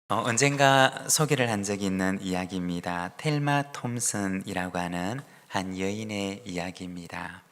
언젠가 소개를 한 적이 있는 이야기입니다. 텔마 톰슨이라고 하는 한 여인의 이야기입니다.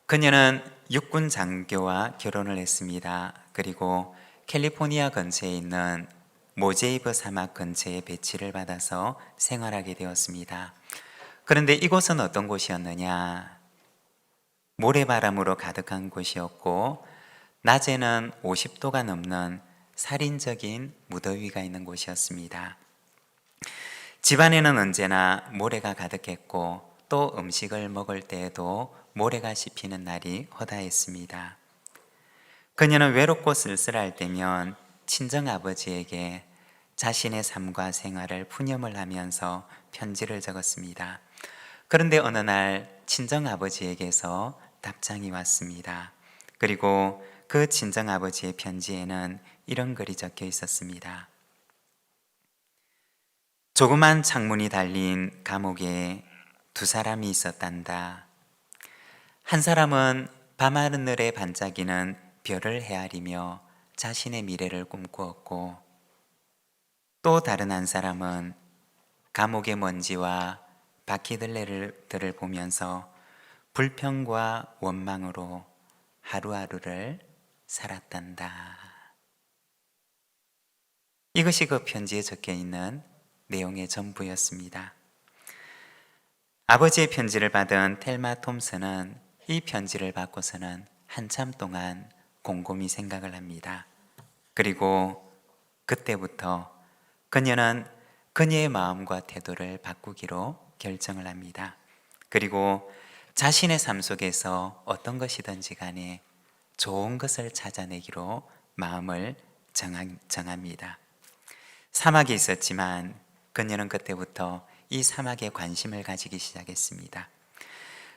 그녀는 육군 장교와 결혼을 했습니다. 그리고 캘리포니아 근처에 있는 모제이브 사막 근처에 배치를 받아서 생활하게 되었습니다. 그런데 이곳은 어떤 곳이었느냐? 모래바람으로 가득한 곳이었고, 낮에는 50도가 넘는 살인적인 무더위가 있는 곳이었습니다. 집안에는 언제나 모래가 가득했고, 또 음식을 먹을 때에도 모래가 씹히는 날이 허다했습니다. 그녀는 외롭고 쓸쓸할 때면 친정아버지에게 자신의 삶과 생활을 푸념을 하면서 편지를 적었습니다. 그런데 어느 날 친정아버지에게서 답장이 왔습니다. 그리고 그 친정아버지의 편지에는 이런 글이 적혀 있었습니다. 조그만 창문이 달린 감옥에 두 사람이 있었단다. 한 사람은 밤하늘에 반짝이는 별을 헤아리며 자신의 미래를 꿈꾸었고, 또 다른 한 사람은 감옥의 먼지와 바퀴들레들을 보면서 불평과 원망으로 하루하루를 살았단다. 이것이 그 편지에 적혀 있는 내용의 전부였습니다. 아버지의 편지를 받은 텔마 톰슨은 이 편지를 받고서는 한참 동안 곰곰이 생각을 합니다. 그리고 그때부터 그녀는 그녀의 마음과 태도를 바꾸기로 결정을 합니다. 그리고 자신의 삶 속에서 어떤 것이든지 간에 좋은 것을 찾아내기로 마음을 정합니다. 사막이 있었지만 그녀는 그때부터 이 사막에 관심을 가지기 시작했습니다.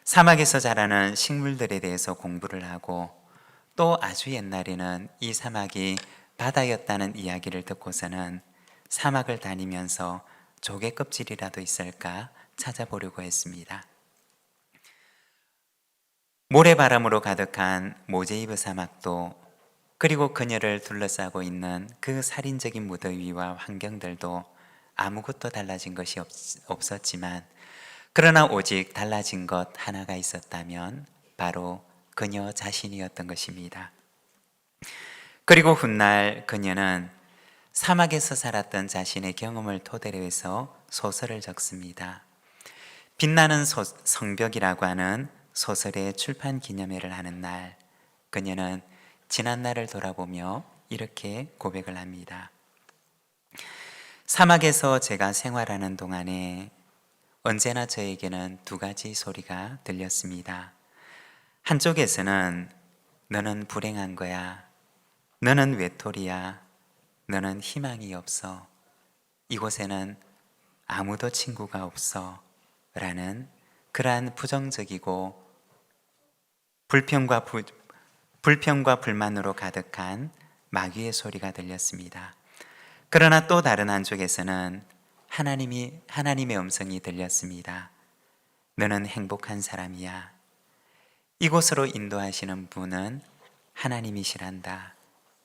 사막에서 자라는 식물들에 대해서 공부를 하고, 또 아주 옛날에는 이 사막이 바다였다는 이야기를 듣고서는 사막을 다니면서 조개 껍질이라도 있을까 찾아보려고 했습니다. 모래바람으로 가득한 모제이브 사막도, 그리고 그녀를 둘러싸고 있는 그 살인적인 무더위와 환경들도 아무것도 달라진 것이 없었지만, 그러나 오직 달라진 것 하나가 있었다면 바로 그녀 자신이었던 것입니다. 그리고 훗날 그녀는 사막에서 살았던 자신의 경험을 토대로 해서 소설을 적습니다. 빛나는 성벽이라고 하는 소설의 출판 기념회를 하는 날, 그녀는 지난 날을 돌아보며 이렇게 고백을 합니다. 사막에서 제가 생활하는 동안에 언제나 저에게는 두 가지 소리가 들렸습니다. 한쪽에서는 너는 불행한 거야, 너는 외톨이야, 너는 희망이 없어, 이곳에는 아무도 친구가 없어 라는 그러한 부정적이고 불평과 불만으로 가득한 마귀의 소리가 들렸습니다. 그러나 또 다른 한쪽에서는 하나님의 음성이 들렸습니다. 너는 행복한 사람이야. 이곳으로 인도하시는 분은 하나님이시란다.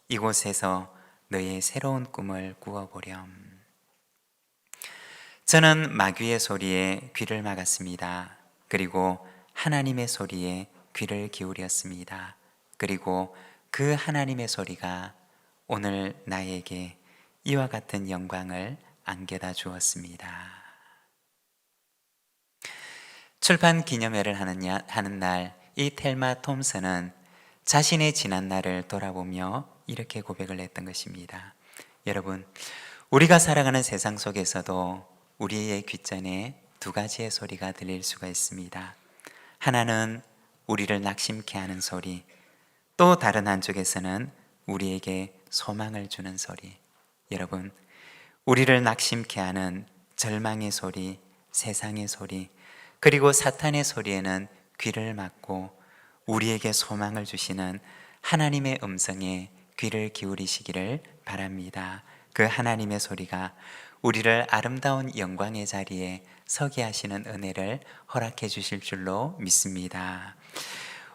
이곳에서 너의 새로운 꿈을 꾸어보렴. 저는 마귀의 소리에 귀를 막았습니다. 그리고 하나님의 소리에 귀를 기울였습니다. 그리고 그 하나님의 소리가 오늘 나에게 이와 같은 영광을 안겨다 주었습니다. 출판 기념회를 하는 날, 이 텔마 톰슨은 자신의 지난 날을 돌아보며 이렇게 고백을 했던 것입니다. 여러분, 우리가 살아가는 세상 속에서도 우리의 귓전에 두 가지의 소리가 들릴 수가 있습니다. 하나는 우리를 낙심케 하는 소리, 또 다른 한쪽에서는 우리에게 소망을 주는 소리. 여러분, 우리를 낙심케 하는 절망의 소리, 세상의 소리, 그리고 사탄의 소리에는 귀를 막고 우리에게 소망을 주시는 하나님의 음성에 귀를 기울이시기를 바랍니다. 그 하나님의 소리가 우리를 아름다운 영광의 자리에 서게 하시는 은혜를 허락해 주실 줄로 믿습니다.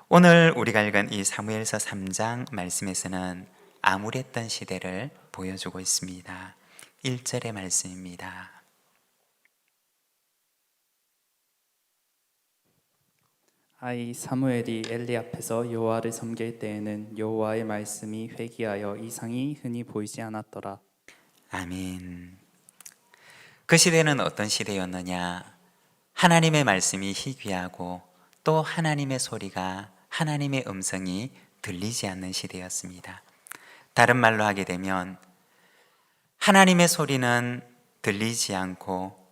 오늘 우리가 읽은 이 사무엘서 3장 말씀에서는 암울했던 시대를 보여주고 있습니다. 1절의 말씀입니다. 아이 사무엘이 엘리 앞에서 여호와를 섬길 때에는 여호와의 말씀이 회귀하여 이상이 흔히 보이지 않았더라. 아멘. 그 시대는 어떤 시대였느냐? 하나님의 말씀이 희귀하고 또 하나님의 소리가, 하나님의 음성이 들리지 않는 시대였습니다. 다른 말로 하게 되면 하나님의 소리는 들리지 않고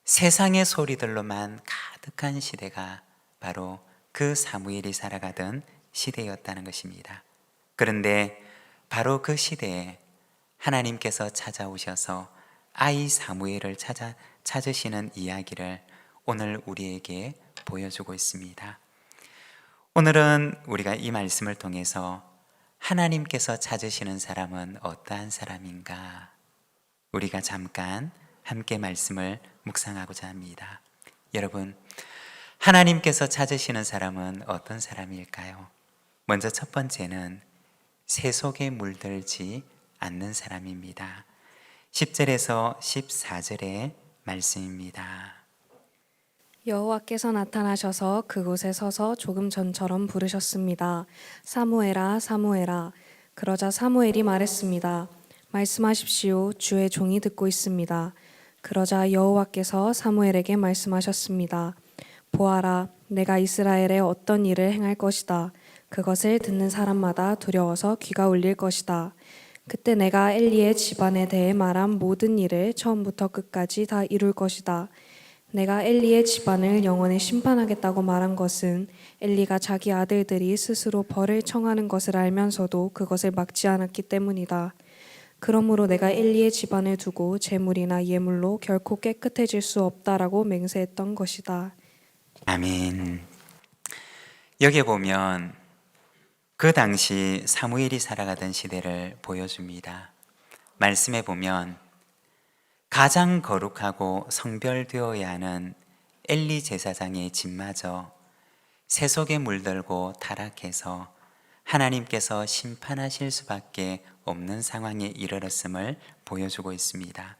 세상의 소리들로만 가득한 시대가 바로 그 사무엘이 살아가던 시대였다는 것입니다. 그런데 바로 그 시대에 하나님께서 찾아오셔서 아이 사무엘을 찾으시는 이야기를 오늘 우리에게 보여주고 있습니다. 오늘은 우리가 이 말씀을 통해서 하나님께서 찾으시는 사람은 어떠한 사람인가? 우리가 잠깐 함께 말씀을 묵상하고자 합니다. 여러분, 하나님께서 찾으시는 사람은 어떤 사람일까요? 먼저 첫 번째는 새 속에 물들지 않는 사람입니다. 10절에서 14절의 말씀입니다. 여호와께서 나타나셔서 그곳에 서서 조금 전처럼 부르셨습니다. 사무엘아, 사무엘아. 그러자 사무엘이 말했습니다. 말씀하십시오. 주의 종이 듣고 있습니다. 그러자 여호와께서 사무엘에게 말씀하셨습니다. 보아라, 내가 이스라엘에 어떤 일을 행할 것이다. 그것을 듣는 사람마다 두려워서 귀가 울릴 것이다. 그때 내가 엘리의 집안에 대해 말한 모든 일을 처음부터 끝까지 다 이룰 것이다. 내가 엘리의 집안을 영원히 심판하겠다고 말한 것은 엘리가 자기 아들들이 스스로 벌을 청하는 것을 알면서도 그것을 막지 않았기 때문이다. 그러므로 내가 엘리의 집안을 두고 제물이나 예물로 결코 깨끗해질 수 없다라고 맹세했던 것이다. 아멘. 여기에 보면 그 당시 사무엘이 살아가던 시대를 보여줍니다. 말씀에 보면 가장 거룩하고 성별되어야 하는 엘리 제사장의 집마저 새 속에 물들고 타락해서 하나님께서 심판하실 수밖에 없는 상황에 이르렀음을 보여주고 있습니다.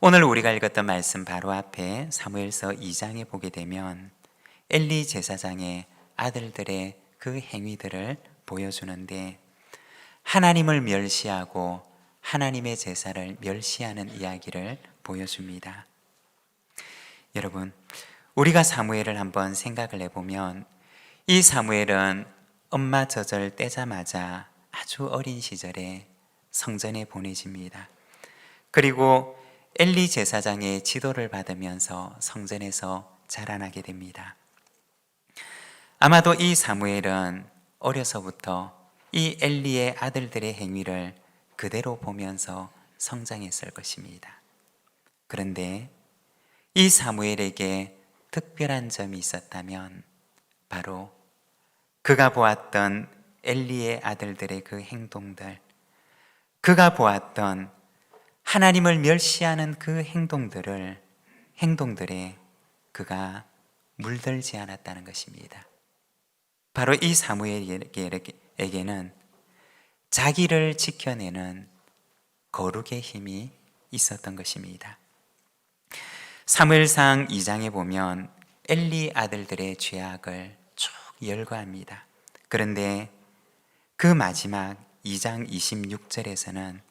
오늘 우리가 읽었던 말씀 바로 앞에 사무엘서 2장에 보게 되면 엘리 제사장의 아들들의 그 행위들을 보여주는데 하나님을 멸시하고 하나님의 제사를 멸시하는 이야기를 보여줍니다. 여러분, 우리가 사무엘을 한번 생각을 해보면 이 사무엘은 엄마 젖을 떼자마자 아주 어린 시절에 성전에 보내집니다. 그리고 엘리 제사장의 지도를 받으면서 성전에서 자라나게 됩니다. 아마도 이 사무엘은 어려서부터 이 엘리의 아들들의 행위를 그대로 보면서 성장했을 것입니다. 그런데 이 사무엘에게 특별한 점이 있었다면 바로 그가 보았던 엘리의 아들들의 그 행동들, 그가 보았던 하나님을 멸시하는 그 행동들에 그가 물들지 않았다는 것입니다. 바로 이 사무엘에게는 자기를 지켜내는 거룩의 힘이 있었던 것입니다. 사무엘상 2장에 보면 엘리 아들들의 죄악을 쭉 열거합니다. 그런데 그 마지막 2장 26절에서는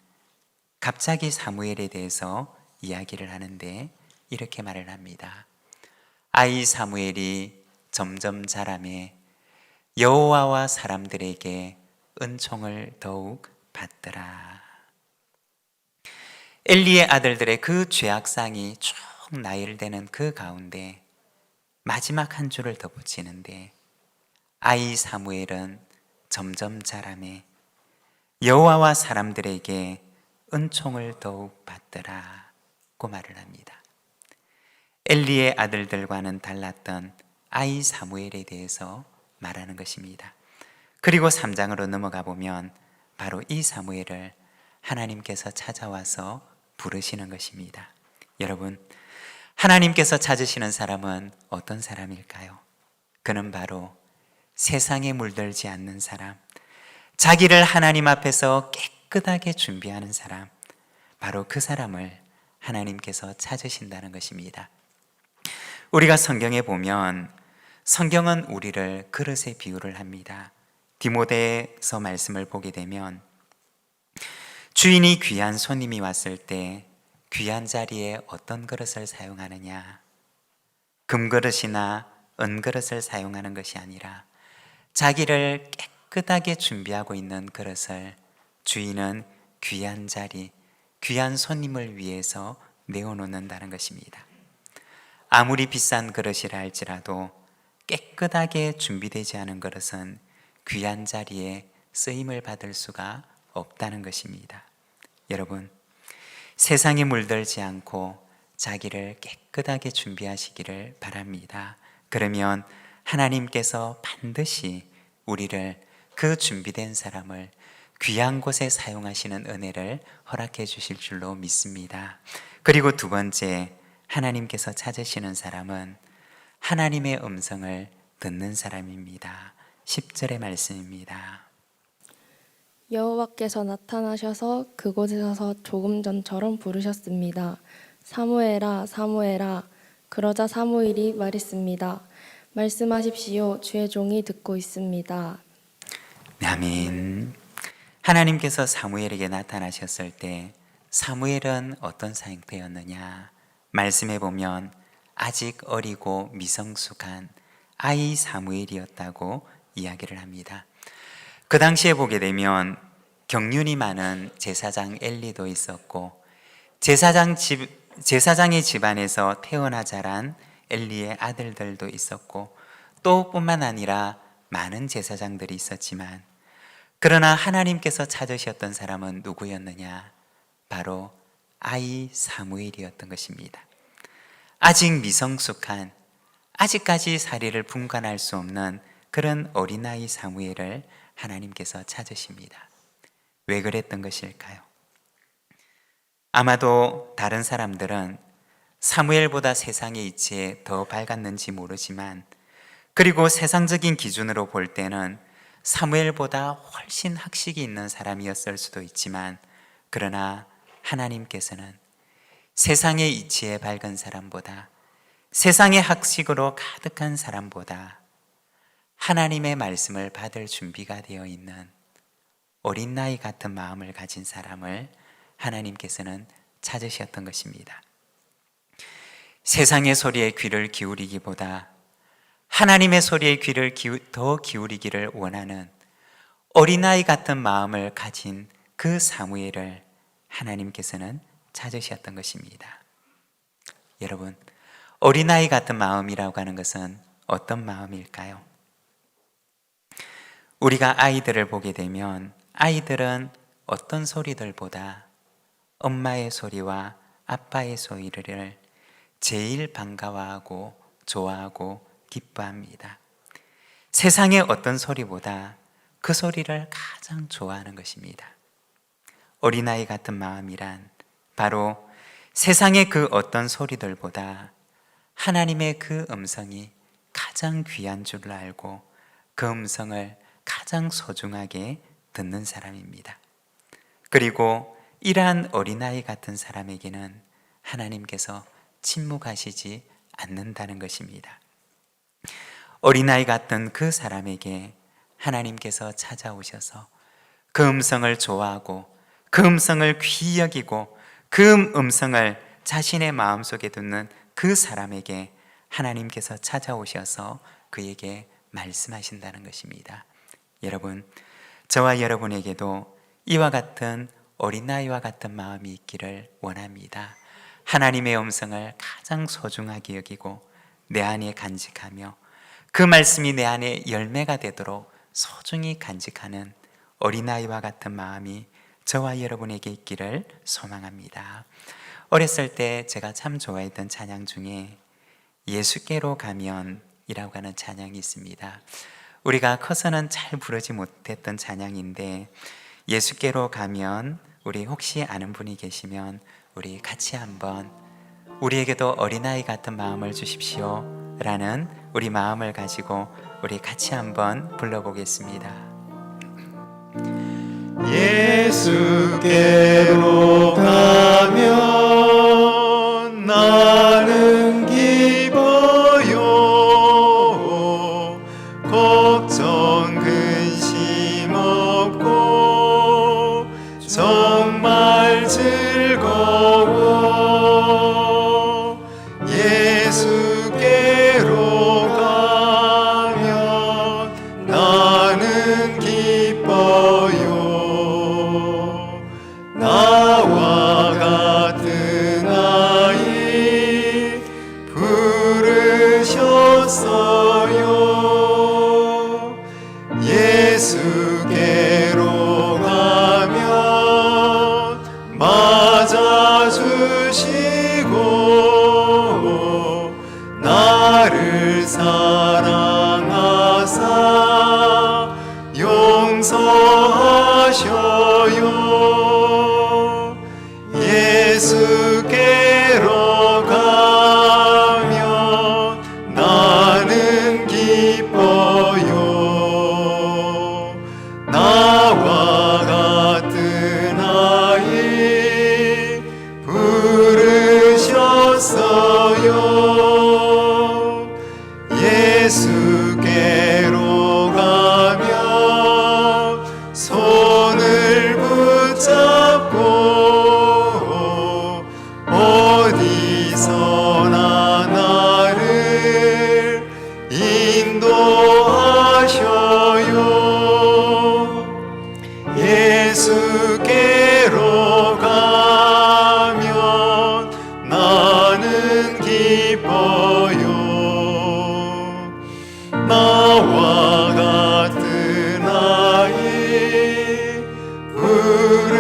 갑자기 사무엘에 대해서 이야기를 하는데 이렇게 말을 합니다. 아이 사무엘이 점점 자라매 여호와와 사람들에게 은총을 더욱 받더라. 엘리의 아들들의 그 죄악상이 쭉 나열되는 그 가운데 마지막 한 줄을 더 붙이는데 아이 사무엘은 점점 자라매 여호와와 사람들에게 은총을 더욱 받더라고 말을 합니다. 엘리의 아들들과는 달랐던 아이 사무엘에 대해서 말하는 것입니다. 그리고 3장으로 넘어가 보면 바로 이 사무엘을 하나님께서 찾아와서 부르시는 것입니다. 여러분, 하나님께서 찾으시는 사람은 어떤 사람일까요? 그는 바로 세상에 물들지 않는 사람, 자기를 하나님 앞에서 깨끗하게 준비하는 사람, 바로 그 사람을 하나님께서 찾으신다는 것입니다. 우리가 성경에 보면 성경은 우리를 그릇에 비유를 합니다. 디모데서 말씀을 보게 되면 주인이 귀한 손님이 왔을 때 귀한 자리에 어떤 그릇을 사용하느냐, 금그릇이나 은그릇을 사용하는 것이 아니라 자기를 깨끗하게 준비하고 있는 그릇을 주인은 귀한 자리, 귀한 손님을 위해서 내어놓는다는 것입니다. 아무리 비싼 그릇이라 할지라도 깨끗하게 준비되지 않은 그릇은 귀한 자리에 쓰임을 받을 수가 없다는 것입니다. 여러분, 세상에 물들지 않고 자기를 깨끗하게 준비하시기를 바랍니다. 그러면 하나님께서 반드시 우리를, 그 준비된 사람을 귀한 곳에 사용하시는 은혜를 허락해 주실 줄로 믿습니다. 그리고 두 번째, 하나님께서 찾으시는 사람은 하나님의 음성을 듣는 사람입니다. 10절의 말씀입니다. 여호와께서 나타나셔서 그곳에 서서 조금 전처럼 부르셨습니다. 사무엘아, 사무엘아. 그러자 사무엘이 말했습니다. 말씀하십시오. 주의 종이 듣고 있습니다. 아멘. 하나님께서 사무엘에게 나타나셨을 때 사무엘은 어떤 상태였느냐? 말씀해 보면 아직 어리고 미성숙한 아이 사무엘이었다고 이야기를 합니다. 그 당시에 보게 되면 경륜이 많은 제사장 엘리도 있었고, 제사장의 집안에서 태어나 자란 엘리의 아들들도 있었고, 또 뿐만 아니라 많은 제사장들이 있었지만, 그러나 하나님께서 찾으셨던 사람은 누구였느냐? 바로 아이 사무엘이었던 것입니다. 아직 미성숙한, 아직까지 사리를 분간할 수 없는 그런 어린아이 사무엘을 하나님께서 찾으십니다. 왜 그랬던 것일까요? 아마도 다른 사람들은 사무엘보다 세상의 이치에 더 밝았는지 모르지만, 그리고 세상적인 기준으로 볼 때는 사무엘보다 훨씬 학식이 있는 사람이었을 수도 있지만, 그러나 하나님께서는 세상의 이치에 밝은 사람보다, 세상의 학식으로 가득한 사람보다 하나님의 말씀을 받을 준비가 되어 있는 어린 나이 같은 마음을 가진 사람을 하나님께서는 찾으셨던 것입니다. 세상의 소리에 귀를 기울이기보다 하나님의 소리에 귀를 더 기울이기를 원하는 어린아이 같은 마음을 가진 그 사무엘을 하나님께서는 찾으셨던 것입니다. 여러분, 어린아이 같은 마음이라고 하는 것은 어떤 마음일까요? 우리가 아이들을 보게 되면 아이들은 어떤 소리들보다 엄마의 소리와 아빠의 소리를 제일 반가워하고 좋아하고 기뻐합니다. 세상의 어떤 소리보다 그 소리를 가장 좋아하는 것입니다. 어린아이 같은 마음이란 바로 세상의 그 어떤 소리들보다 하나님의 그 음성이 가장 귀한 줄 알고 그 음성을 가장 소중하게 듣는 사람입니다. 그리고 이러한 어린아이 같은 사람에게는 하나님께서 침묵하시지 않는다는 것입니다. 어린아이 같은 그 사람에게 하나님께서 찾아오셔서 그 음성을 좋아하고 그 음성을 귀히 여기고 그 음성을 자신의 마음속에 두는 그 사람에게 하나님께서 찾아오셔서 그에게 말씀하신다는 것입니다. 여러분, 저와 여러분에게도 이와 같은 어린아이와 같은 마음이 있기를 원합니다. 하나님의 음성을 가장 소중하게 여기고 내 안에 간직하며 그 말씀이 내 안에 열매가 되도록 소중히 간직하는 어린아이와 같은 마음이 저와 여러분에게 있기를 소망합니다. 어렸을 때 제가 참 좋아했던 찬양 중에 예수께로 가면이라고 하는 찬양이 있습니다. 우리가 커서는 잘 부르지 못했던 찬양인데, 예수께로 가면, 우리 혹시 아는 분이 계시면 우리 같이 한번 우리에게도 어린아이 같은 마음을 주십시오 라는 우리 마음을 가지고 우리 같이 한번 불러보겠습니다. 예수께로 가면 나는 기뻐요. 걱정 근심 없고 정말 즐거워. 예수께로 가면 나는 기뻐요. 나와 같은 아이 부르셨어요. 예수께로 가면 맞아주시고 나를 사랑하사 용서하셔요. 예수께로 가면 나는 기뻐요. 나와 같은 아이 부르셨어요. 예수께로 가면 손을 붙잡고 어디서나 나를 인도하셔요. 예수께로 가면 나는 기뻐요. 나와 같은 아이 부르셨어요.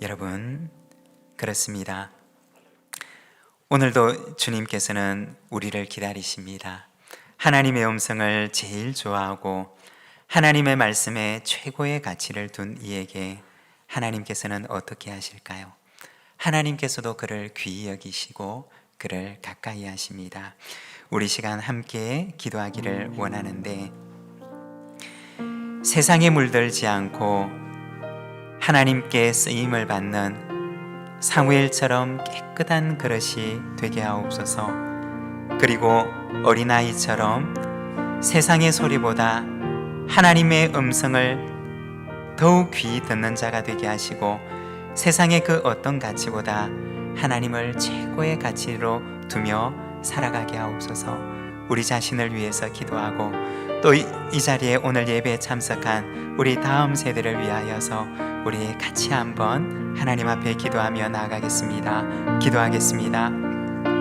여러분, 그렇습니다. 오늘도 주님께서는 우리를 기다리십니다. 하나님의 음성을 제일 좋아하고 하나님의 말씀에 최고의 가치를 둔 이에게 하나님께서는 어떻게 하실까요? 하나님께서도 그를 귀히 여기시고 그를 가까이 하십니다. 우리 시간 함께 기도하기를 원하는데, 세상에 물들지 않고 하나님께 쓰임을 받는 사무엘처럼 깨끗한 그릇이 되게 하옵소서. 그리고 어린아이처럼 세상의 소리보다 하나님의 음성을 더욱 귀히 듣는 자가 되게 하시고, 세상의 그 어떤 가치보다 하나님을 최고의 가치로 두며 살아가게 하옵소서. 우리 자신을 위해서 기도하고 또 이 자리에 오늘 예배에 참석한 우리 다음 세대를 위하여서 우리 같이 한번 하나님 앞에 기도하며 나아가겠습니다. 기도하겠습니다.